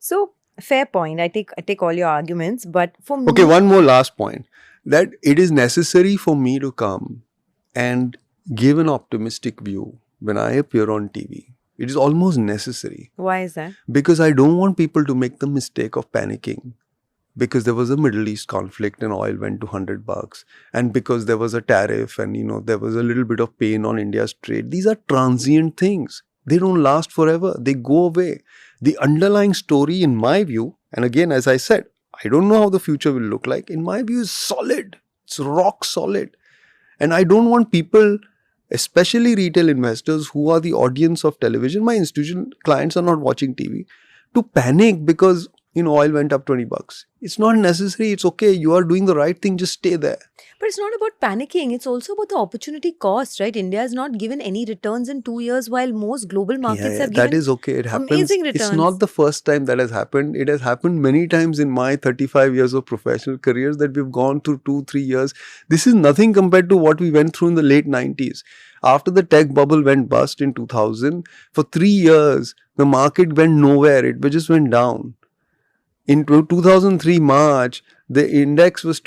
So, fair point. I take all your arguments, but for me, Okay, one more last point. That it is necessary for me to come and give an optimistic view when I appear on TV. It is almost necessary why is that? because I don't want people to make the mistake of panicking because there was a Middle East conflict and oil went to $100 and because there was a tariff and there was a little bit of pain on India's trade. These are transient things. They don't last forever. They go away. The underlying story, in my view, and again, as I said, I don't know how the future will look like. In my view, is solid. It's rock solid. And I don't want people, especially retail investors who are the audience of television, my institutional clients are not watching TV, to panic because oil went up $20. It's not necessary. It's okay. You are doing the right thing. Just stay there. But it's not about panicking. It's also about the opportunity cost, right? India has not given any returns in 2 years while most global markets have given that is okay. It happens. Amazing returns. It's not the first time that has happened. It has happened many times in my 35 years of professional careers that we've gone through 2-3 years. This is nothing compared to what we went through in the late 90s. After the tech bubble went bust in 2000, for 3 years, the market went nowhere. It just went down. In 2003 March, the index was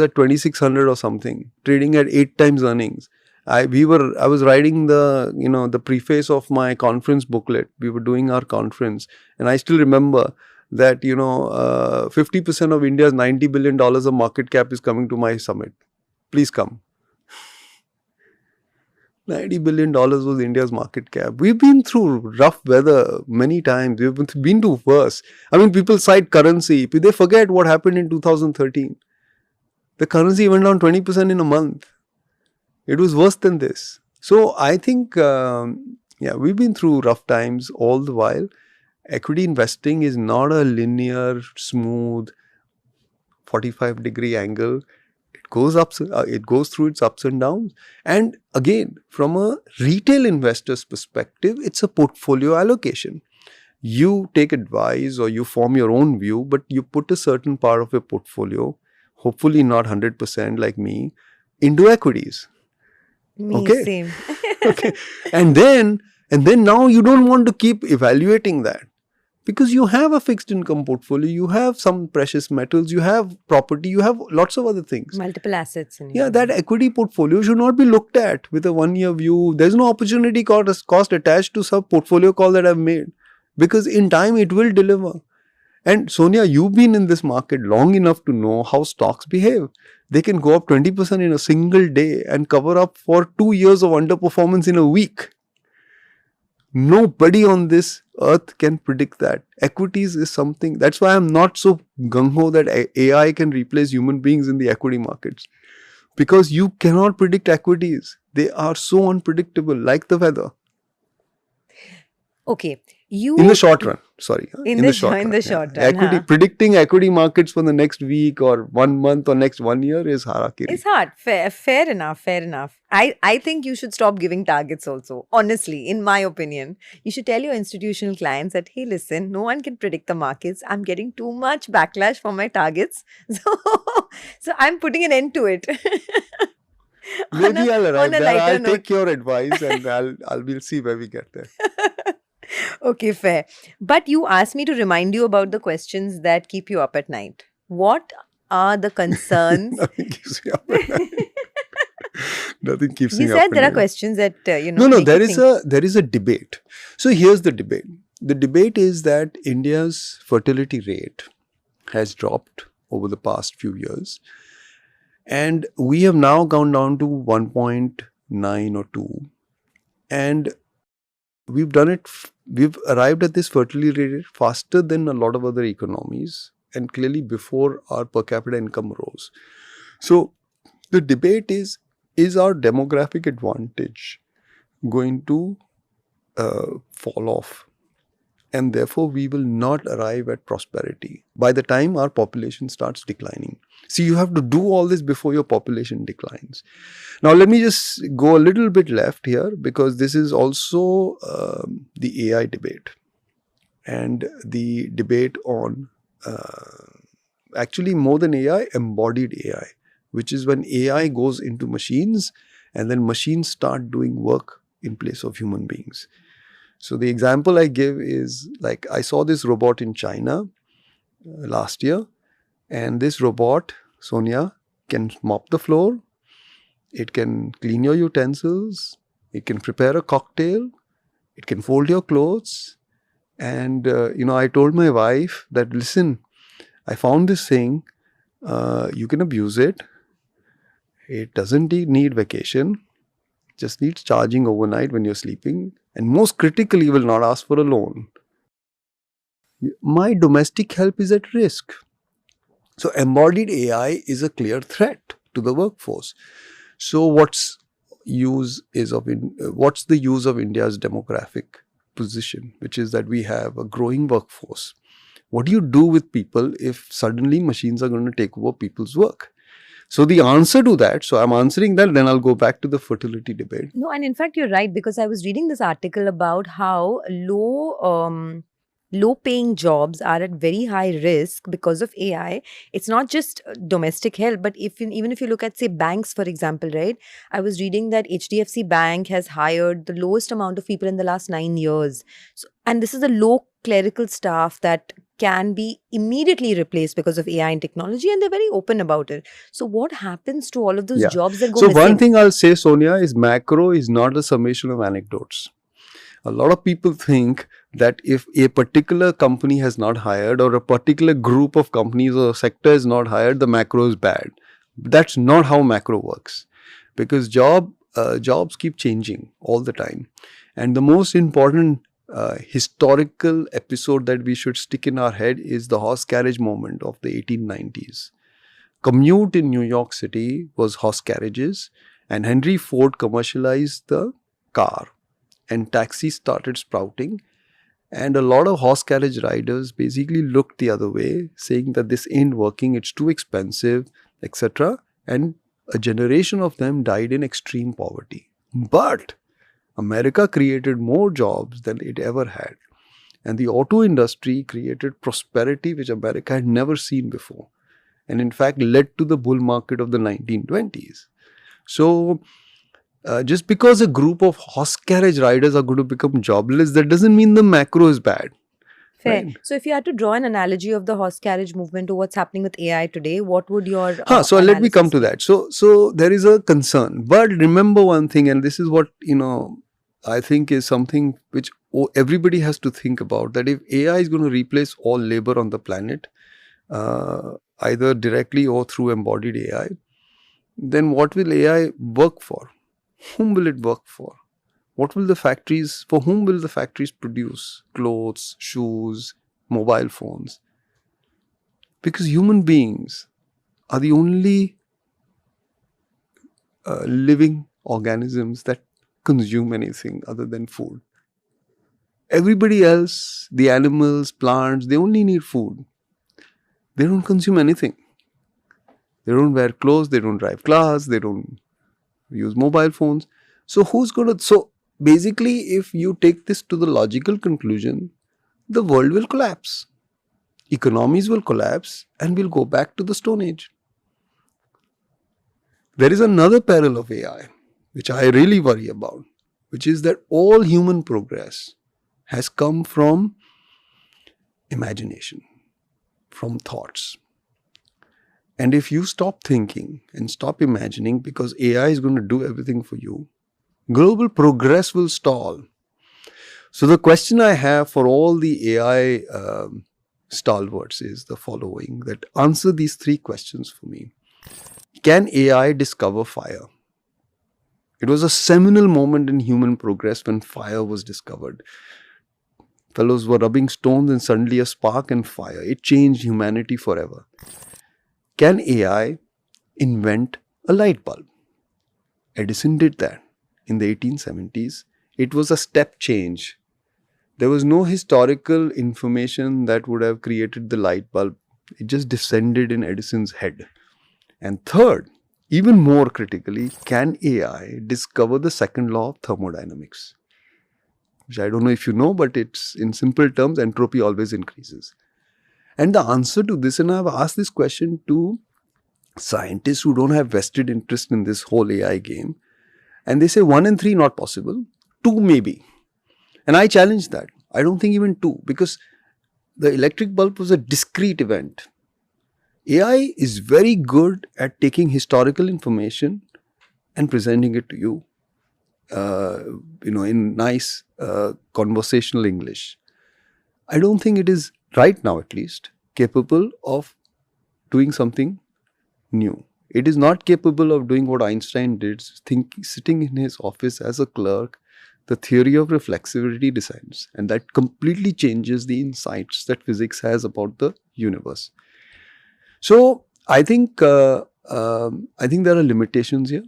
at 2600 or something, trading at 8 times earnings. I was writing the preface of my conference booklet. We were doing our conference, and I still remember that 50% of India's $90 billion of market cap is coming to my summit. Please come. $90 billion was India's market cap. We've been through rough weather many times. We've been to worse. I mean, people cite currency. They forget what happened in 2013. The currency went down 20% in a month. It was worse than this. So I think, we've been through rough times all the while. Equity investing is not a linear, smooth, 45-degree angle. It goes through its ups and downs. And again, from a retail investor's perspective, it's a portfolio allocation. You take advice or you form your own view, but you put a certain part of your portfolio, hopefully not 100% like me, into equities. Okay. Same. Okay. And then now you don't want to keep evaluating that. Because you have a fixed income portfolio, you have some precious metals, you have property, you have lots of other things. Multiple assets. That equity portfolio should not be looked at with a 1-year view. There's no opportunity cost attached to some portfolio call that I've made. Because in time, it will deliver. And Sonia, you've been in this market long enough to know how stocks behave. They can go up 20% in a single day and cover up for 2 years of underperformance in a week. Nobody on this earth can predict that. Equities is something. That's why I'm not so gung-ho that AI can replace human beings in the equity markets. Because you cannot predict equities. They are so unpredictable, like the weather. Okay. In the short run. Sorry. In the short run. Predicting equity markets for the next week or 1 month or next 1 year is harakiri. It's hard. Fair enough. I think you should stop giving targets also. Honestly, in my opinion, you should tell your institutional clients that, hey, listen, no one can predict the markets. I'm getting too much backlash for my targets. So I'm putting an end to it. Maybe I'll arrive there. I'll take your advice and we'll see where we get there. Okay, fair. But you asked me to remind you about the questions that keep you up at night. What are the concerns? Nothing keeps me up at night. Nothing keeps me up. You said there are questions that, No, there is a debate. So here's the debate. The debate is that India's fertility rate has dropped over the past few years. And we have now gone down to 1.9 or 2. And we've arrived at this fertility rate faster than a lot of other economies and clearly before our per capita income rose. So the debate is our demographic advantage going to fall off? And therefore, we will not arrive at prosperity by the time our population starts declining. See, you have to do all this before your population declines. Now, let me just go a little bit left here because this is also the AI debate and the debate on actually more than AI, embodied AI, which is when AI goes into machines and then machines start doing work in place of human beings. So the example I give is like I saw this robot in China last year, and this robot, Sonia, can mop the floor, it can clean your utensils, it can prepare a cocktail, it can fold your clothes. And, I told my wife that, listen, I found this thing, you can abuse it. It doesn't need vacation, just needs charging overnight when you're sleeping. And most critically, will not ask for a loan. My domestic help is at risk. So embodied AI is a clear threat to the workforce. So what's the use of India's demographic position, which is that we have a growing workforce? What do you do with people if suddenly machines are going to take over people's work? So the answer to that, so I'm answering that, then I'll go back to the fertility debate. No, and in fact, you're right, because I was reading this article about how low paying jobs are at very high risk because of AI. It's not just domestic help, but even if you look at, say, banks, for example, right? I was reading that HDFC Bank has hired the lowest amount of people in the last 9 years. So, and this is a low clerical staff that can be immediately replaced because of AI and technology, and they're very open about it. So what happens to all of those jobs that go So missing? one thing I'll say, Sonia, is macro is not a summation of anecdotes. A lot of people think that if a particular company has not hired, or a particular group of companies or sector is not hired, the macro is bad. That's not how macro works, because jobs keep changing all the time. And the most important historical episode that we should stick in our head is the horse carriage movement of the 1890s. Commute in New York City was horse carriages, and Henry Ford commercialized the car, and taxis started sprouting, and a lot of horse carriage riders basically looked the other way, saying that this ain't working, it's too expensive, etc. And a generation of them died in extreme poverty. But America created more jobs than it ever had, and the auto industry created prosperity which America had never seen before, and in fact led to the bull market of the 1920s. So just because a group of horse carriage riders are going to become jobless, that doesn't mean the macro is bad. Fair. Right? So if you had to draw an analogy of the horse carriage movement to what's happening with AI today, what would your So let me come analysis to that. So there is a concern, but remember one thing, and this is what I think is something which everybody has to think about, that if AI is going to replace all labor on the planet, either directly or through embodied AI, then what will AI work for? Whom will it work for? For whom will the factories produce clothes, shoes, mobile phones? Because human beings are the only living organisms that consume anything other than food. Everybody else, the animals, plants, they only need food. They don't consume anything. They don't wear clothes, they don't drive cars, they don't use mobile phones. So basically, if you take this to the logical conclusion, the world will collapse. Economies will collapse, and we'll go back to the Stone Age. There is another peril of AI, which I really worry about, which is that all human progress has come from imagination, from thoughts. And if you stop thinking and stop imagining, because AI is going to do everything for you, global progress will stall. So the question I have for all the AI stalwarts is the following, that answer these three questions for me. Can AI discover fire? It was a seminal moment in human progress when fire was discovered. Fellows were rubbing stones and suddenly a spark and fire. It changed humanity forever. Can AI invent a light bulb? Edison did that in the 1870s. It was a step change. There was no historical information that would have created the light bulb. It just descended in Edison's head. And third, even more critically, can AI discover the second law of thermodynamics? Which I don't know if you know, but it's in simple terms, entropy always increases. And the answer to this, and I've asked this question to scientists who don't have vested interest in this whole AI game, and they say 1 and 3 not possible, 2 maybe. And I challenge that. I don't think even 2, because the electric bulb was a discrete event. AI is very good at taking historical information and presenting it to you, in nice conversational English. I don't think it is, right now at least, capable of doing something new. It is not capable of doing what Einstein did, sitting in his office as a clerk, the theory of reflexivity descends, and that completely changes the insights that physics has about the universe. So I think there are limitations here.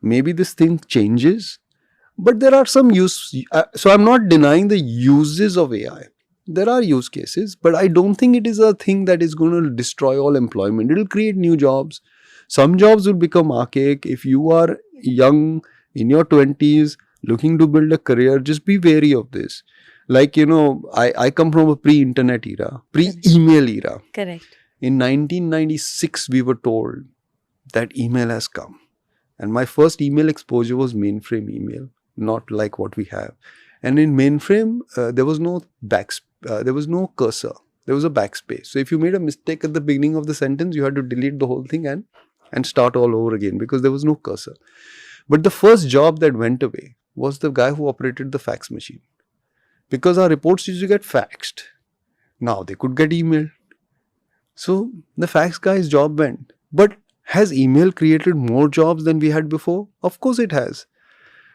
Maybe this thing changes, but there are some use. So I'm not denying the uses of AI. There are use cases, but I don't think it is a thing that is going to destroy all employment. It will create new jobs. Some jobs will become archaic. If you are young, in your 20s, looking to build a career, just be wary of this. Like, I come from a pre-internet era, pre-email era. Correct. In 1996, we were told that email has come. And my first email exposure was mainframe email, not like what we have. And in mainframe, there was no cursor. There was a backspace. So if you made a mistake at the beginning of the sentence, you had to delete the whole thing and start all over again, because there was no cursor. But the first job that went away was the guy who operated the fax machine, because our reports used to get faxed. Now they could get emailed. So the fax guy's job went. But has email created more jobs than we had before? Of course it has.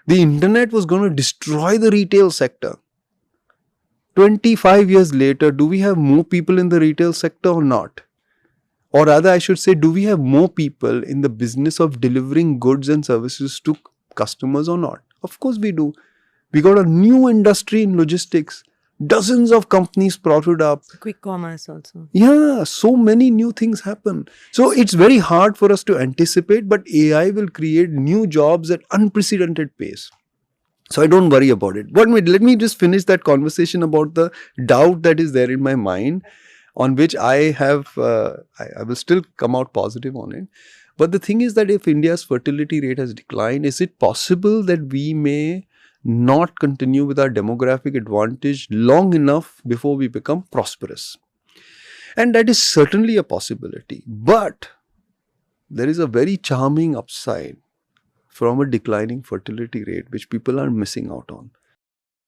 The internet was going to destroy the retail sector. 25 years later, do we have more people in the retail sector or not? Or rather, I should say, do we have more people in the business of delivering goods and services to customers or not? Of course we do. We got a new industry in logistics. Dozens of companies sprouted up. Quick commerce also. Yeah, so many new things happen. So it's very hard for us to anticipate, but AI will create new jobs at unprecedented pace. So I don't worry about it. But let me just finish that conversation about the doubt that is there in my mind, on which I will still come out positive on it. But the thing is that if India's fertility rate has declined, is it possible that we may not continue with our demographic advantage long enough before we become prosperous? And that is certainly a possibility. But there is a very charming upside from a declining fertility rate, which people are missing out on.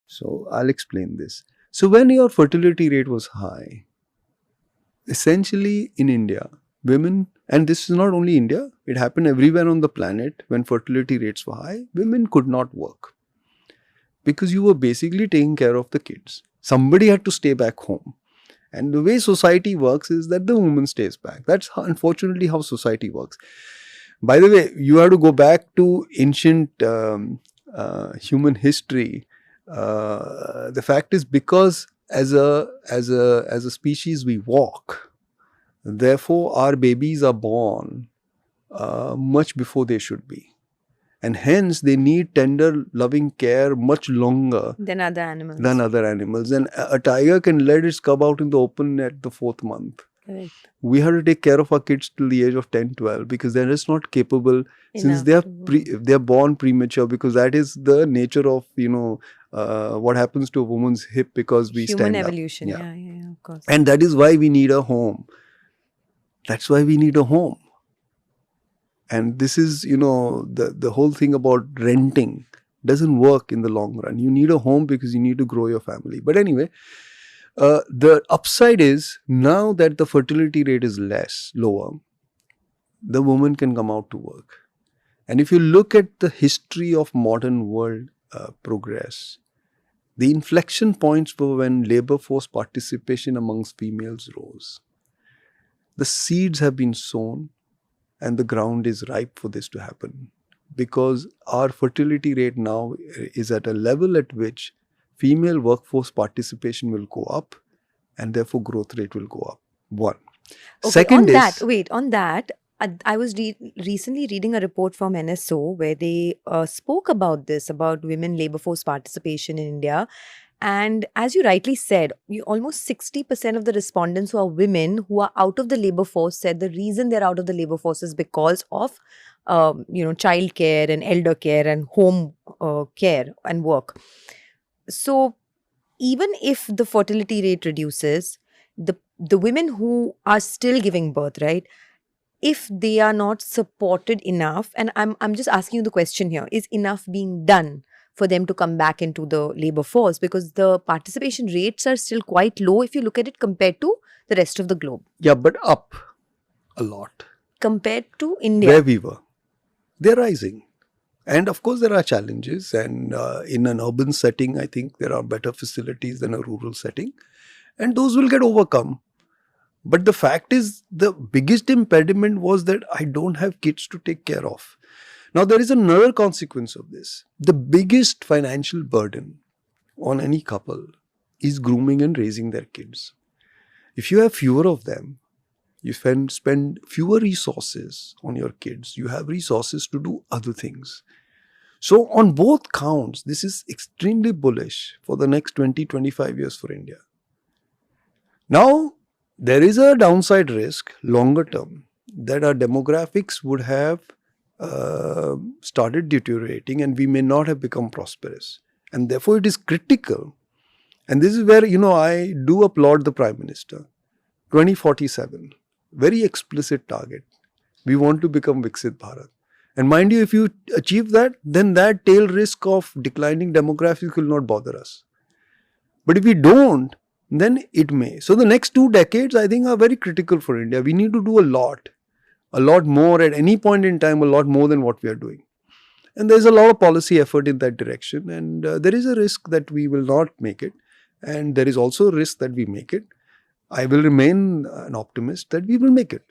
So I'll explain this. So when your fertility rate was high, essentially in India, women, and this is not only India, it happened everywhere on the planet, when fertility rates were high, women could not work. Because you were basically taking care of the kids. Somebody had to stay back home. And the way society works is that the woman stays back. That's unfortunately how society works. By the way, you have to go back to ancient human history. The fact is, because as a species we walk, therefore our babies are born much before they should be. And hence they need tender, loving care much longer than other animals. And a tiger can let its cub out in the open at the 4th month. Correct. We have to take care of our kids till the age of 10, 12, because they're just not capable since they are born premature, because that is the nature of what happens to a woman's hip, because we human stand evolution. up. Yeah, of course. And that is why we need a home. That's why we need a home. And this is, the whole thing about renting doesn't work in the long run. You need a home because you need to grow your family. But anyway, the upside is, now that the fertility rate is lower, the woman can come out to work. And if you look at the history of modern world progress, the inflection points were when labor force participation amongst females rose. The seeds have been sown, and the ground is ripe for this to happen, because our fertility rate now is at a level at which female workforce participation will go up, and therefore growth rate will go up. One. Okay, Second on that, I was recently reading a report from NSO where they spoke about this, about women labor force participation in India. And as you rightly said, almost 60% of the respondents who are women who are out of the labor force said the reason they're out of the labor force is because of, child care and elder care and home care and work. So even if the fertility rate reduces, the women who are still giving birth, right? If they are not supported enough, and I'm just asking you the question here, is enough being done for them to come back into the labor force? Because the participation rates are still quite low if you look at it compared to the rest of the globe, Yeah, but up a lot. compared to Where India. we were. They're rising. And of course, there are challenges. And in an urban setting, I think there are better facilities than a rural setting. And those will get overcome. But the fact is, the biggest impediment was that I don't have kids to take care of. Now, there is another consequence of this. The biggest financial burden on any couple is grooming and raising their kids. If you have fewer of them, you spend fewer resources on your kids. You have resources to do other things. So, on both counts, this is extremely bullish for the next 20-25 years for India. Now, there is a downside risk, longer term, that our demographics would have started deteriorating and we may not have become prosperous. And therefore, it is critical. And this is where, I do applaud the Prime Minister. 2047, very explicit target. We want to become Viksit Bharat. And mind you, if you achieve that, then that tail risk of declining demographics will not bother us. But if we don't, then it may. So the next 2 decades, I think, are very critical for India. We need to do a lot more at any point in time, a lot more than what we are doing. And there's a lot of policy effort in that direction. And there is a risk that we will not make it. And there is also a risk that we make it. I will remain an optimist that we will make it.